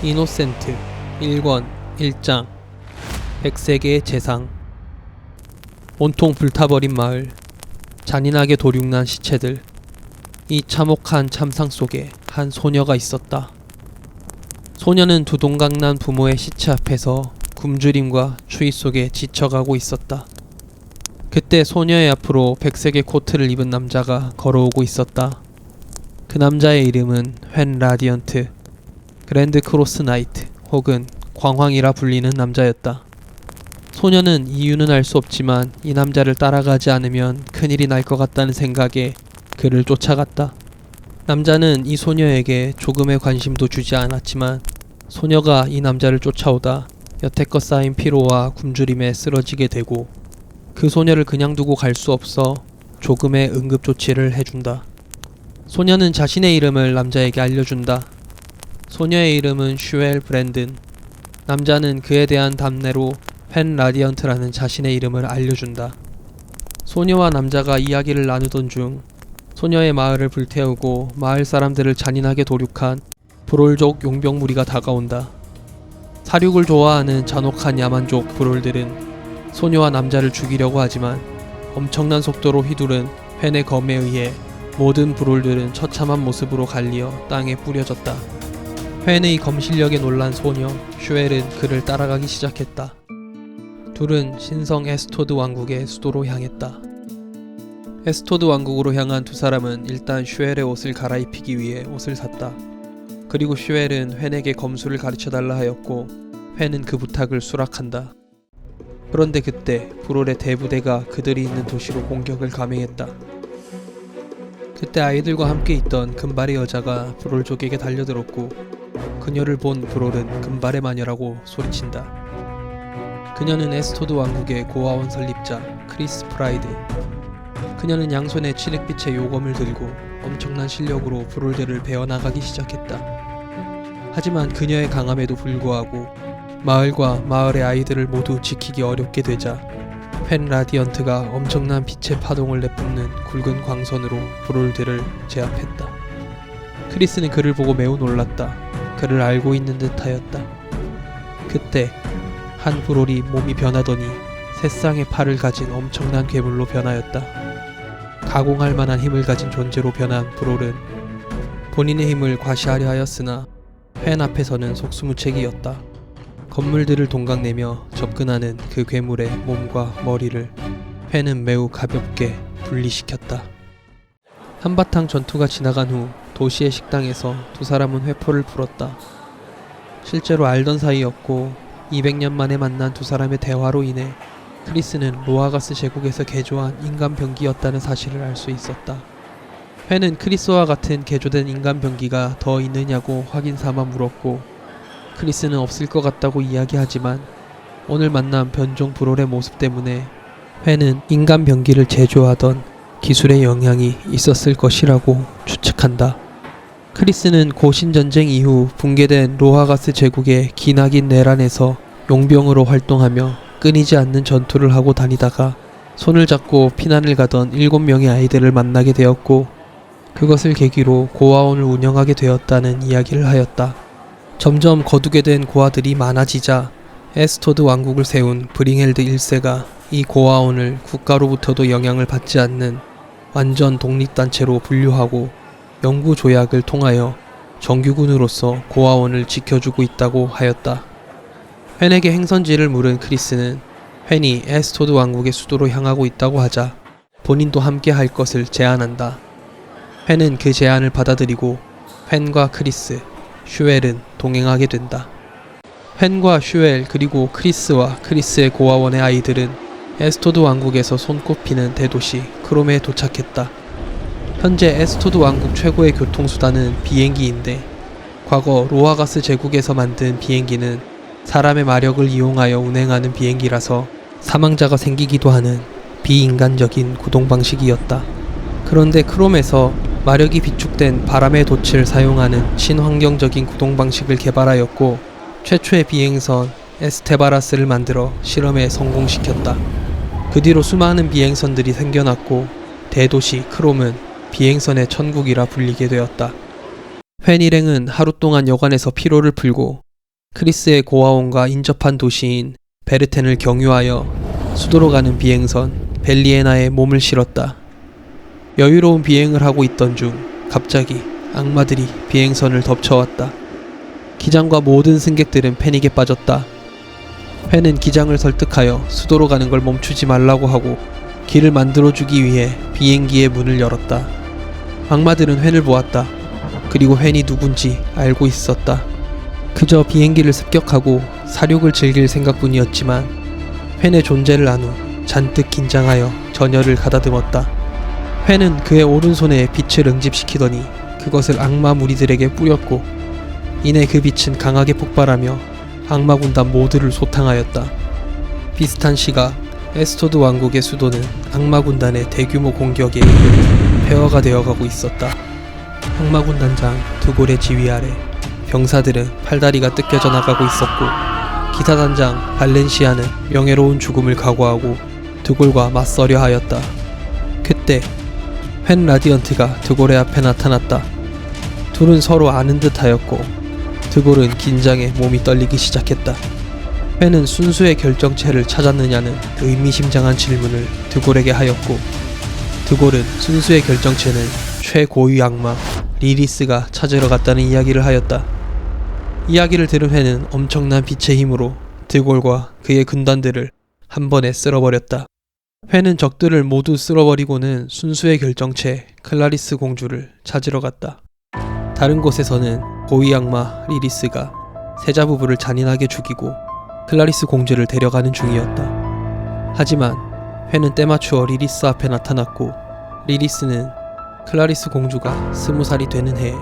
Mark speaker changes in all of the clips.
Speaker 1: 이노센트 1권 1장 백세계의 재상. 온통 불타버린 마을, 잔인하게 도륙난 시체들. 이 참혹한 참상 속에 한 소녀가 있었다. 소녀는 두 동강난 부모의 시체 앞에서 굶주림과 추위 속에 지쳐가고 있었다. 그때 소녀의 앞으로 백색의 코트를 입은 남자가 걸어오고 있었다. 그 남자의 이름은 펜 라디언트, 그랜드 크로스 나이트 혹은 광황이라 불리는 남자였다. 소녀는 이유는 알 수 없지만 이 남자를 따라가지 않으면 큰일이 날 것 같다는 생각에 그를 쫓아갔다. 남자는 이 소녀에게 조금의 관심도 주지 않았지만 소녀가 이 남자를 쫓아오다 여태껏 쌓인 피로와 굶주림에 쓰러지게 되고 그 소녀를 그냥 두고 갈 수 없어 조금의 응급조치를 해준다. 소녀는 자신의 이름을 남자에게 알려준다. 소녀의 이름은 슈엘 브랜든. 남자는 그에 대한 답례로 펜 라디언트라는 자신의 이름을 알려준다. 소녀와 남자가 이야기를 나누던 중 소녀의 마을을 불태우고 마을 사람들을 잔인하게 도륙한 브롤족 용병 무리가 다가온다. 사륙을 좋아하는 잔혹한 야만족 브롤들은 소녀와 남자를 죽이려고 하지만 엄청난 속도로 휘두른 펜의 검에 의해 모든 브롤들은 처참한 모습으로 갈리어 땅에 뿌려졌다. 펜의 검 실력에 놀란 소녀 슈엘은 그를 따라가기 시작했다. 둘은 신성 에스토드 왕국의 수도로 향했다. 에스토드 왕국으로 향한 두 사람은 일단 슈엘의 옷을 갈아입히기 위해 옷을 샀다. 그리고 슈엘은 펜에게 검술을 가르쳐달라 하였고 펜은 그 부탁을 수락한다. 그런데 그때 브롤의 대부대가 그들이 있는 도시로 공격을 감행했다. 그때 아이들과 함께 있던 금발의 여자가 브롤족에게 달려들었고 그녀를 본 브롤은 금발의 마녀라고 소리친다. 그녀는 에스토드 왕국의 고아원 설립자 크리스 프라이드. 그녀는 양손에 칠흑빛의 요검을 들고 엄청난 실력으로 브롤들을 베어나가기 시작했다. 하지만 그녀의 강함에도 불구하고 마을과 마을의 아이들을 모두 지키기 어렵게 되자 펜 라디언트가 엄청난 빛의 파동을 내뿜는 굵은 광선으로 브롤들을 제압했다. 크리스는 그를 보고 매우 놀랐다. 그를 알고 있는 듯하였다. 그때 한 브롤이 몸이 변하더니 세 쌍의 팔을 가진 엄청난 괴물로 변하였다. 가공할 만한 힘을 가진 존재로 변한 브롤은 본인의 힘을 과시하려 하였으나 펜 앞에서는 속수무책이었다. 건물들을 동강내며 접근하는 그 괴물의 몸과 머리를 펜은 매우 가볍게 분리시켰다. 한바탕 전투가 지나간 후 도시의 식당에서 두 사람은 회포를 풀었다. 실제로 알던 사이였고 200년 만에 만난 두 사람의 대화로 인해 크리스는 로아가스 제국에서 개조한 인간 병기였다는 사실을 알 수 있었다. 펜은 크리스와 같은 개조된 인간 병기가 더 있느냐고 확인 삼아 물었고 크리스는 없을 것 같다고 이야기하지만 오늘 만난 변종 브롤의 모습 때문에 펜은 인간 병기를 제조하던 기술의 영향이 있었을 것이라고 추측한다. 크리스는 고신전쟁 이후 붕괴된 로하가스 제국의 기나긴 내란에서 용병으로 활동하며 끊이지 않는 전투를 하고 다니다가 손을 잡고 피난을 가던 7명의 아이들을 만나게 되었고 그것을 계기로 고아원을 운영하게 되었다는 이야기를 하였다. 점점 거두게 된 고아들이 많아지자 에스토드 왕국을 세운 브링헬드 1세가 이 고아원을 국가로부터도 영향을 받지 않는 완전 독립단체로 분류하고 영구 조약을 통하여 정규군으로서 고아원을 지켜주고 있다고 하였다. 펜에게 행선지를 물은 크리스는 펜이 에스토드 왕국의 수도로 향하고 있다고 하자 본인도 함께 할 것을 제안한다. 펜은 그 제안을 받아들이고 펜과 크리스, 슈엘은 동행하게 된다. 펜과 슈엘 그리고 크리스와 크리스의 고아원의 아이들은 에스토드 왕국에서 손꼽히는 대도시 크롬에 도착했다. 현재 에스토드 왕국 최고의 교통수단은 비행기인데 과거 로하가스 제국에서 만든 비행기는 사람의 마력을 이용하여 운행하는 비행기라서 사망자가 생기기도 하는 비인간적인 구동 방식이었다. 그런데 크롬에서 마력이 비축된 바람의 돛을 사용하는 친환경적인 구동 방식을 개발하였고 최초의 비행선 에스테바라스를 만들어 실험에 성공시켰다. 그 뒤로 수많은 비행선들이 생겨났고 대도시 크롬은 비행선의 천국이라 불리게 되었다. 펜 일행은 하루 동안 여관에서 피로를 풀고 크리스의 고아원과 인접한 도시인 베르텐을 경유하여 수도로 가는 비행선 벨리에나에 몸을 실었다. 여유로운 비행을 하고 있던 중 갑자기 악마들이 비행선을 덮쳐왔다. 기장과 모든 승객들은 패닉에 빠졌다. 펜은 기장을 설득하여 수도로 가는 걸 멈추지 말라고 하고 길을 만들어주기 위해 비행기의 문을 열었다. 악마들은 펜을 보았다. 그리고 펜이 누군지 알고 있었다. 그저 비행기를 습격하고 사륙을 즐길 생각뿐이었지만 펜의 존재를 안 후 잔뜩 긴장하여 전열을 가다듬었다. 펜은 그의 오른손에 빛을 응집시키더니 그것을 악마 무리들에게 뿌렸고 이내 그 빛은 강하게 폭발하며 악마 군단 모두를 소탕하였다. 비슷한 시각 에스토드 왕국의 수도는 악마 군단의 대규모 공격에 의해 폐허가 되어가고 있었다. 악마 군단장 드골의 지휘 아래 병사들은 팔다리가 뜯겨져 나가고 있었고 기사단장 발렌시아는 명예로운 죽음을 각오하고 드골과 맞서려 하였다. 그때 펜 라디언트가 드골의 앞에 나타났다. 둘은 서로 아는 듯 하였고 드골은 긴장에 몸이 떨리기 시작했다. 펜은 순수의 결정체를 찾았느냐는 의미심장한 질문을 드골에게 하였고 드골은 순수의 결정체는 최고위 악마 리리스가 찾으러 갔다는 이야기를 하였다. 이야기를 들은 펜은 엄청난 빛의 힘으로 드골과 그의 군단들을 한 번에 쓸어버렸다. 펜은 적들을 모두 쓸어버리고는 순수의 결정체 클라리스 공주를 찾으러 갔다. 다른 곳에서는 고위 악마 리리스가 세자 부부를 잔인하게 죽이고 클라리스 공주를 데려가는 중이었다. 하지만 펜은 때맞추어 리리스 앞에 나타났고 리리스는 클라리스 공주가 20살이 되는 해에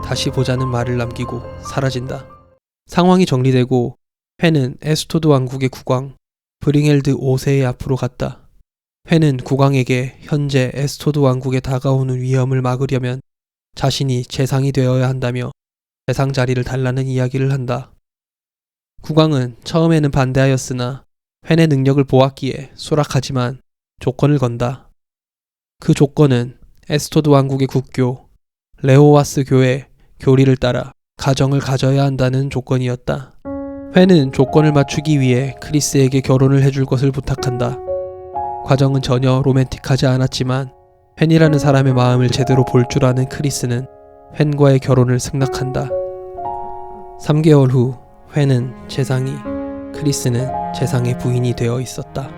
Speaker 1: 다시 보자는 말을 남기고 사라진다. 상황이 정리되고 펜은 에스토드 왕국의 국왕 브링헬드 5세의 앞으로 갔다. 펜은 국왕에게 현재 에스토드 왕국에 다가오는 위험을 막으려면 자신이 재상이 되어야 한다며 재상 자리를 달라는 이야기를 한다. 국왕은 처음에는 반대하였으나 펜의 능력을 보았기에 수락하지만 조건을 건다. 그 조건은 에스토드 왕국의 국교 레오와스 교의 교리를 따라 가정을 가져야 한다는 조건이었다. 펜은 조건을 맞추기 위해 크리스에게 결혼을 해줄 것을 부탁한다. 과정은 전혀 로맨틱하지 않았지만 펜이라는 사람의 마음을 제대로 볼 줄 아는 크리스는 펜과의 결혼을 승낙한다. 3개월 후 펜은 재상이, 크리스는 재상의 부인이 되어 있었다.